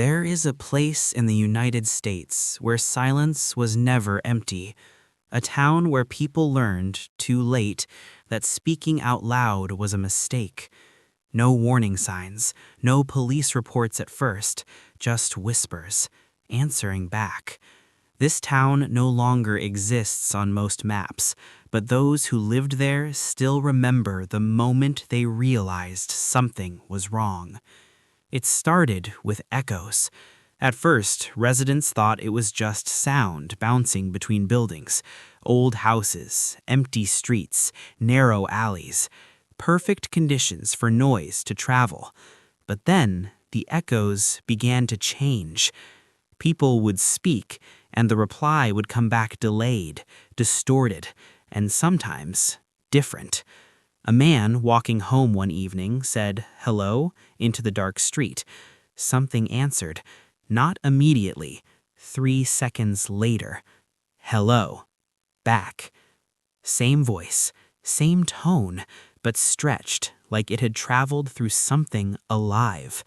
There is a place in the United States where silence was never empty, a town where people learned, too late, that speaking out loud was a mistake. No warning signs, no police reports at first, just whispers, answering back. This town no longer exists on most maps, but those who lived there still remember the moment they realized something was wrong. It started with echoes. At first, residents thought it was just sound bouncing between buildings, old houses, empty streets, narrow alleys, perfect conditions for noise to travel. But then, the echoes began to change. People would speak, and the reply would come back delayed, distorted, and sometimes different. A man walking home one evening said, "Hello," into the dark street. Something answered, not immediately, 3 seconds later. "Hello," back. Same voice, same tone, but stretched like it had traveled through something alive.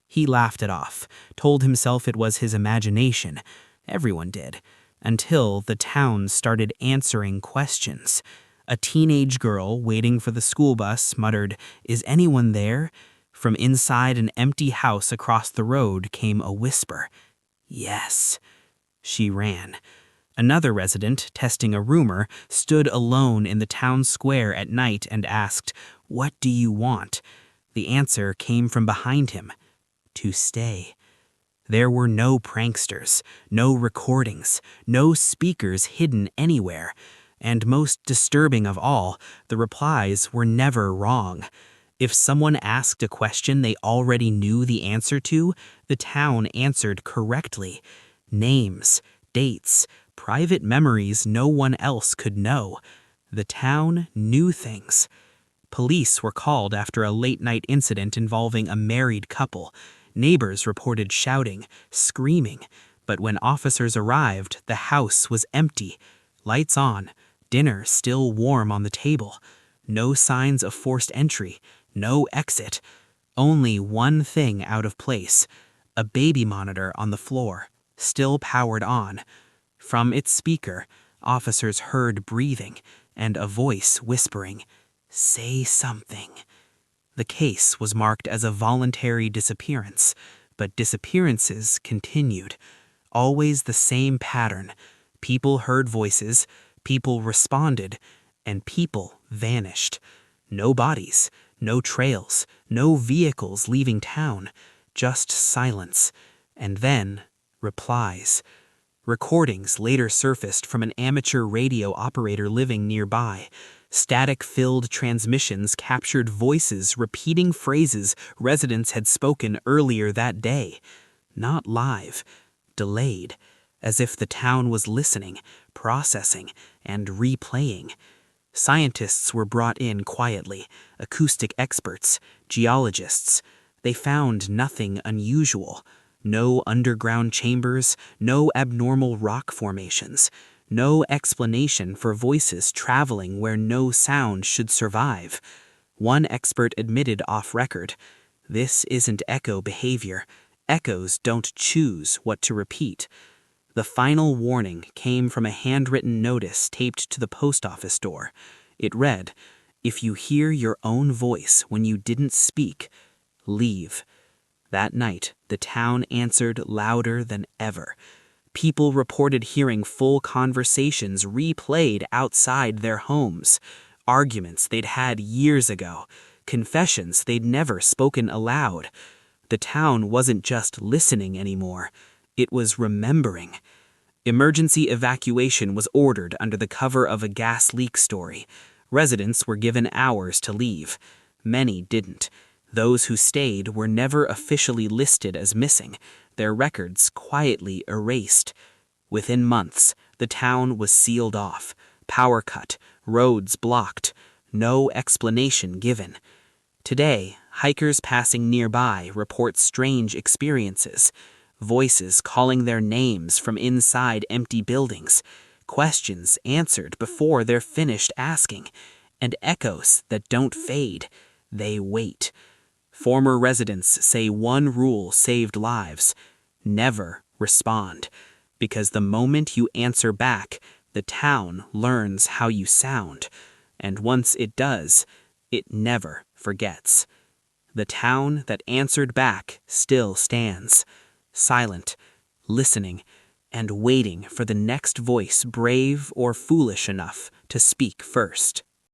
He laughed it off, told himself it was his imagination. Everyone did, until the town started answering questions. A teenage girl waiting for the school bus muttered, "Is anyone there?" From inside an empty house across the road came a whisper, "Yes." She ran. Another resident, testing a rumor, stood alone in the town square at night and asked, "What do you want?" The answer came from behind him, "To stay." There were no pranksters, no recordings, no speakers hidden anywhere. And most disturbing of all, the replies were never wrong. If someone asked a question they already knew the answer to, the town answered correctly. Names, dates, private memories no one else could know. The town knew things. Police were called after a late-night incident involving a married couple. Neighbors reported shouting, screaming, but when officers arrived, the house was empty. Lights on, dinner still warm on the table. No signs of forced entry, no exit. Only one thing out of place, a baby monitor on the floor, still powered on. From its speaker, officers heard breathing and a voice whispering, "Say something." The case was marked as a voluntary disappearance, but disappearances continued. Always the same pattern. People heard voices, people responded, and people vanished. No bodies, no trails, no vehicles leaving town, just silence. And then, replies. Recordings later surfaced from an amateur radio operator living nearby. Static-filled transmissions captured voices repeating phrases residents had spoken earlier that day. Not live, delayed, as if the town was listening, processing, and replaying. Scientists were brought in quietly, acoustic experts, geologists. They found nothing unusual. No underground chambers, no abnormal rock formations, no explanation for voices traveling where no sound should survive. One expert admitted off-record, "This isn't echo behavior. Echoes don't choose what to repeat." The final warning came from a handwritten notice taped to the post office door. It read, "If you hear your own voice when you didn't speak, leave." That night, the town answered louder than ever. People reported hearing full conversations replayed outside their homes, arguments they'd had years ago, confessions they'd never spoken aloud. The town wasn't just listening anymore, it was remembering. Emergency evacuation was ordered under the cover of a gas leak story. Residents were given hours to leave. Many didn't. Those who stayed were never officially listed as missing, their records quietly erased. Within months, the town was sealed off, power cut, roads blocked, no explanation given. Today, hikers passing nearby report strange experiences, voices calling their names from inside empty buildings, questions answered before they're finished asking, and echoes that don't fade, they wait. Former residents say one rule saved lives: never respond, because the moment you answer back, the town learns how you sound, and once it does, it never forgets. The town that answered back still stands, silent, listening, and waiting for the next voice brave or foolish enough to speak first.